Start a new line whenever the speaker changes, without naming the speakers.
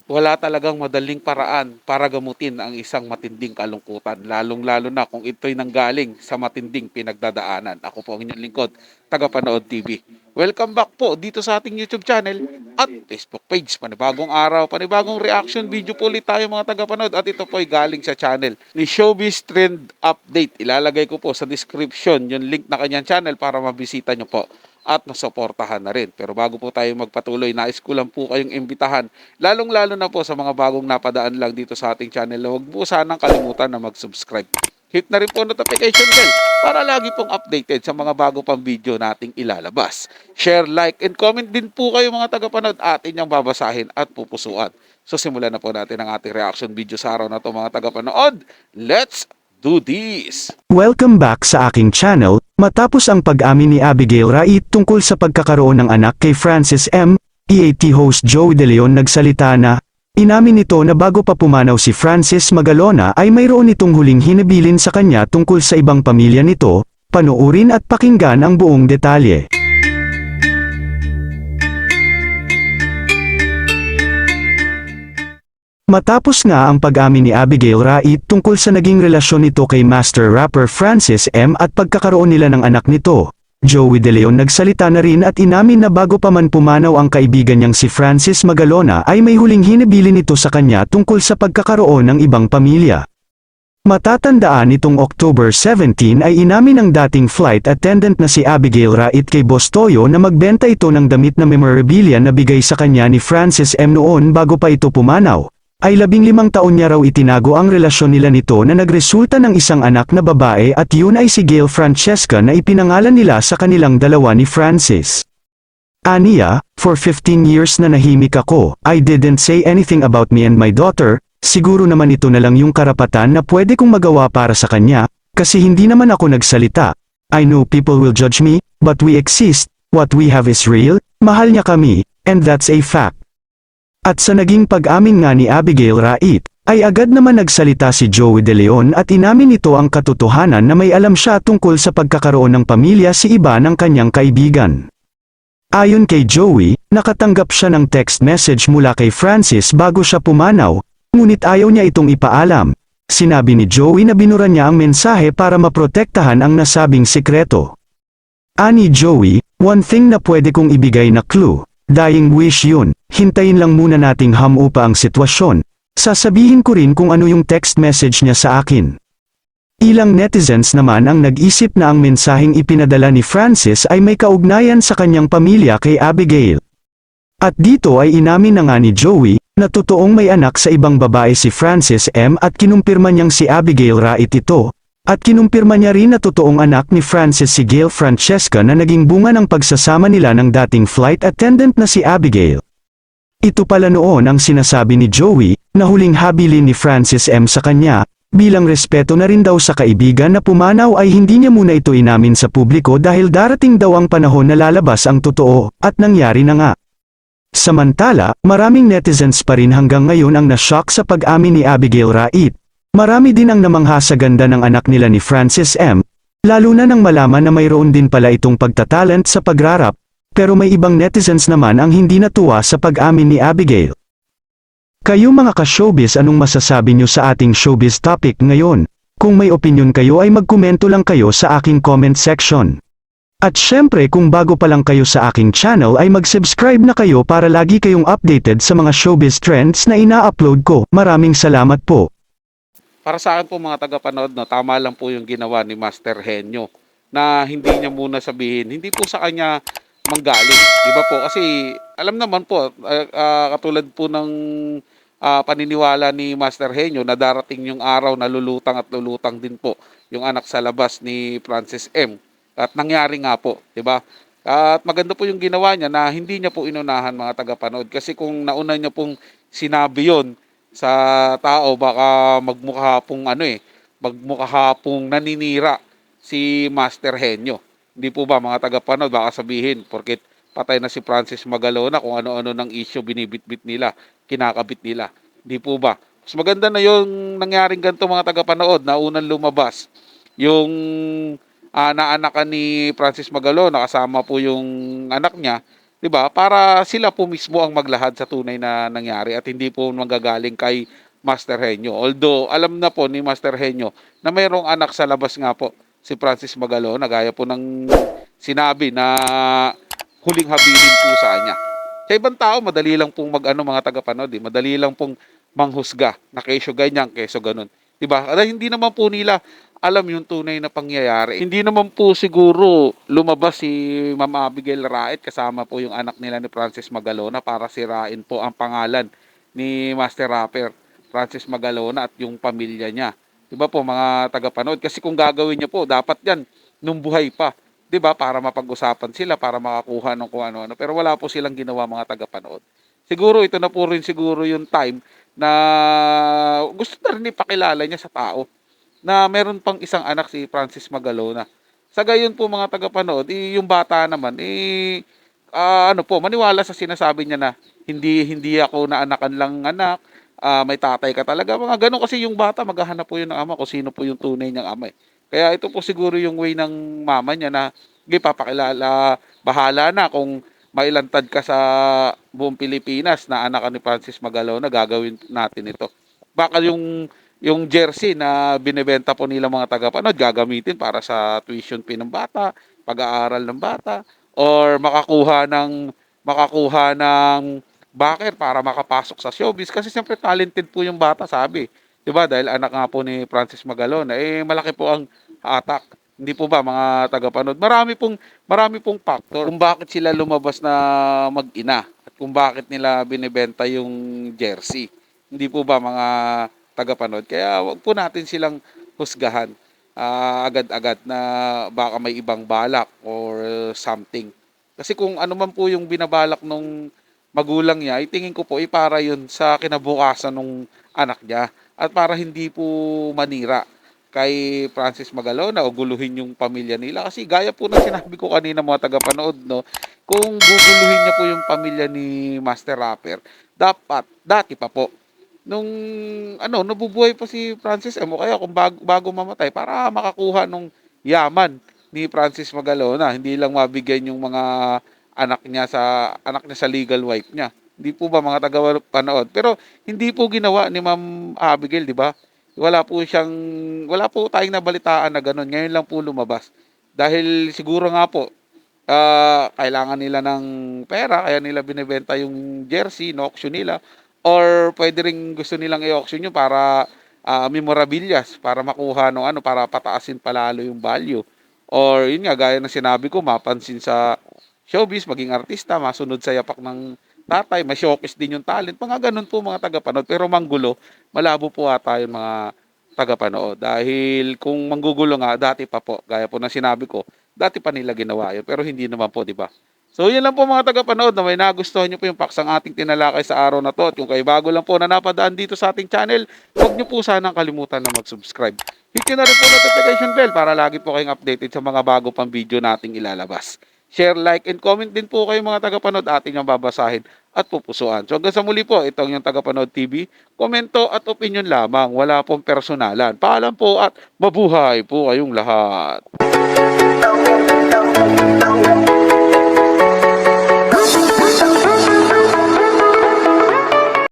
Wala talagang madaling paraan para gamutin ang isang matinding kalungkutan, lalong-lalo na kung ito'y nanggaling sa matinding pinagdadaanan. Ako po ang inyong lingkod, Tagapanood TV. Welcome back po dito sa ating YouTube channel at Facebook page. Panibagong araw, panibagong reaction video po ulit tayo mga tagapanood, at ito po ay galing sa channel ni Showbiz Trend Update. Ilalagay ko po sa description yung link na kanyang channel para mabisita nyo po at masuportahan na rin. Pero bago po tayo magpatuloy, nais ko lang po kayong imbitahan, lalong-lalo na po sa mga bagong napadaan lang dito sa ating channel, huwag po sanang kalimutan na mag-subscribe. Hit na rin po notification bell para lagi pong updated sa mga bago pang video nating ilalabas. Share, like, and comment din po kayo mga tagapanood, atin niyang babasahin at pupusuan. So simulan na po natin ang ating reaction video sa araw na to mga tagapanood. Let's do this!
Welcome back sa aking channel. Matapos ang pag-amin ni Abigail Rait tungkol sa pagkakaroon ng anak kay Francis M., EAT host Joey De Leon nagsalita na, inamin nito na bago pa pumanaw si Francis Magalona ay mayroon itong huling hinibilin sa kanya tungkol sa ibang pamilya nito. Panoorin at pakinggan ang buong detalye. Matapos nga ang pag-amin ni Abigail Rait tungkol sa naging relasyon nito kay master rapper Francis M. at pagkakaroon nila ng anak nito, Joey De Leon nagsalita na rin at inamin na bago pa man pumanaw ang kaibigan niyang si Francis Magalona ay may huling hinibilin nito sa kanya tungkol sa pagkakaroon ng ibang pamilya. Matatandaan nitong October 17 ay inamin ng dating flight attendant na si Abigail Rait kay Boss Toyo na magbenta ito ng damit na memorabilia na bigay sa kanya ni Francis M. noon bago pa ito pumanaw. Ay 15 taon niya raw itinago ang relasyon nila nito na nagresulta ng isang anak na babae at yun ay si Gail Francesca na ipinangalan nila sa kanilang dalawa ni Francis. Aniya, for 15 years na nahimik ako, I didn't say anything about me and my daughter, siguro naman ito na lang yung karapatan na pwede kong magawa para sa kanya, kasi hindi naman ako nagsalita. I know people will judge me, but we exist, what we have is real, mahal niya kami, and that's a fact. At sa naging pag-amin nga ni Abigail Rait, ay agad naman nagsalita si Joey De Leon at inamin nito ang katotohanan na may alam siya tungkol sa pagkakaroon ng pamilya si iba ng kanyang kaibigan. Ayon kay Joey, nakatanggap siya ng text message mula kay Francis bago siya pumanaw, ngunit ayaw niya itong ipaalam. Sinabi ni Joey na binura niya ang mensahe para maprotektahan ang nasabing sikreto. Ani Joey, one thing na pwede kong ibigay na clue. Dying wish yun, hintayin lang muna nating hamupa ang sitwasyon, sasabihin ko rin kung ano yung text message niya sa akin. Ilang netizens naman ang nag-isip na ang mensaheng ipinadala ni Francis ay may kaugnayan sa kanyang pamilya kay Abigail. At dito ay inamin na nga ni Joey, na totoong may anak sa ibang babae si Francis M. at kinumpirma niyang si Abigail Rait ito. At kinumpirma niya rin na totoong anak ni Francis si Gail Francesca na naging bunga ng pagsasama nila ng dating flight attendant na si Abigail. Ito pala noon ang sinasabi ni Joey, na huling habilin ni Francis M. sa kanya, bilang respeto na rin daw sa kaibigan na pumanaw ay hindi niya muna ito inamin sa publiko dahil darating daw ang panahon na lalabas ang totoo, at nangyari na nga. Samantala, maraming netizens pa rin hanggang ngayon ang nashock sa pag-amin ni Abigail Rait. Marami din ang namangha sa ganda ng anak nila ni Francis M., lalo na nang malaman na mayroon din pala itong pagtatalent sa pagrarap, pero may ibang netizens naman ang hindi natuwa sa pag-amin ni Abigail. Kayo mga ka-showbiz, anong masasabi nyo sa ating showbiz topic ngayon? Kung may opinion kayo ay magkomento lang kayo sa aking comment section. At syempre kung bago pa lang kayo sa aking channel ay mag-subscribe na kayo para lagi kayong updated sa mga showbiz trends na ina-upload ko. Maraming salamat po.
Para sa akin po mga tagapanood, no, tama lang po yung ginawa ni Master Henyo na hindi niya muna sabihin, hindi po sa kanya manggaling. Di ba po? Kasi alam naman po, katulad po ng paniniwala ni Master Henyo na darating yung araw na lulutang at lulutang din po yung anak sa labas ni Francis M. At nangyari nga po, di ba? At maganda po yung ginawa niya na hindi niya po inunahan mga tagapanood. Kasi kung nauna niya pong sinabi yon sa tao, baka magmukha pong naninira si Master Henyo. Hindi po ba mga tagapanood, baka sabihin porket patay na si Francis Magalona, kung ano-ano ng issue binibitbit nila, kinakabit nila. Hindi po ba? Mas maganda na yung nangyaring ganito mga tagapanood na unang lumabas yung naanakan ni Francis Magalona, kasama po yung anak niya, 'di ba? Para sila po mismo ang maglahad sa tunay na nangyari at hindi po manggagaling kay Master Henyo. Although alam na po ni Master Henyo na mayroong anak sa labas nga po, si Francis Magalona, gaya po ng sinabi na huling habilin po sa kanya. Sa ibang tao, madali lang pong mag-ano mga tagapanood, eh. Madali lang pong manghusga na kesyo ganyan, kesyo ganun. 'Di ba? Dahil hindi naman po nila alam yung tunay na pangyayari. Hindi naman po siguro lumabas si Ma'am Abigail Rait kasama po yung anak nila ni Francis Magalona para sirain po ang pangalan ni Master Rapper Francis Magalona at yung pamilya niya. 'Di ba po mga tagapanood? Kasi kung gagawin niya po, dapat 'yan nung buhay pa. 'Di ba? Para mapag-usapan sila, para makakuha ng kung ano-ano. Pero wala po silang ginawa mga tagapanood. Siguro ito na po rin siguro yung time na gusto na rin ipakilala niya sa tao na meron pang isang anak si Francis Magalona. Sa gayon po mga tagapanood, yung bata naman, ano po, maniwala sa sinasabi niya na hindi ako na anakan lang anak, may tatay ka talaga. Mga ganun kasi yung bata, maghahanap po yun ng ama kung sino po yung tunay niyang ama. Kaya ito po siguro yung way ng mama niya na, okay, papakilala, bahala na kung mailantad ka sa buong Pilipinas na anak ka ni Francis Magalona, gagawin natin ito. Baka yung jersey na binebenta po nila mga tagapanood gagamitin para sa tuition fee ng bata, pag-aaral ng bata, or makakuha ng backer para makapasok sa showbiz kasi siyempre talented po yung bata, sabi. 'Di ba? Dahil anak nga po ni Francis Magalona, malaki po ang hatak. Hindi po ba mga tagapanood? Marami pong factor kung bakit sila lumabas na mag-ina at kung bakit nila binebenta yung jersey. Hindi po ba mga tagapanood? Kaya wag po natin silang husgahan agad-agad na baka may ibang balak or something. Kasi kung ano man po yung binabalak nung magulang niya, tingin ko po para yun sa kinabukasan nung anak niya at para hindi po manira kay Francis Magalona o guluhin yung pamilya nila. Kasi gaya po ng sinabi ko kanina mga tagapanood, no, kung guguluhin niya po yung pamilya ni Master Rapper, dati pa po, nung nabubuhay pa si Francis M o kaya kung bago mamatay para makakuha nung yaman ni Francis Magalona, hindi lang mabigyan yung mga anak niya sa legal wife niya. Hindi po ba mga taga-panood? Pero hindi po ginawa ni Ma'am Abigail, di ba? Wala po tayong nabalitaan na ganun. Ngayon lang po lumabas. Dahil siguro nga po, kailangan nila ng pera, kaya nila binebenta yung jersey, no-auction nila. Or pwede rin gusto nilang i-auction yun para memorabilias, para makuha no ano, para pataasin palalo yung value. Or yun nga, gaya ng sinabi ko, mapansin sa showbiz, maging artista, masunod sa yapak ng tatay, ma-showcase din yung talent. Mga ganun po mga tagapanood. Pero manggulo, malabo po ata yung mga tagapanood. Dahil kung manggugulo nga, dati pa po, gaya po ng sinabi ko, dati pa nila ginawa yun. Pero hindi naman po, di ba? So, yun lang po mga tagapanood na may nagustuhan nyo po yung paksang ating tinalakay sa araw na to. At kung kayo bago lang po na napadaan dito sa ating channel, huwag nyo po sanang kalimutan na mag-subscribe. Hit nyo na rin po notification bell para lagi po kayong updated sa mga bago pang video nating ilalabas. Share, like, and comment din po kayo mga tagapanood, ating yung babasahin at pupusuan. So hanggang sa muli po, itong yung Tagapanood TV. Komento at opinion lamang, wala pong personalan. Paalam po at mabuhay po kayong lahat.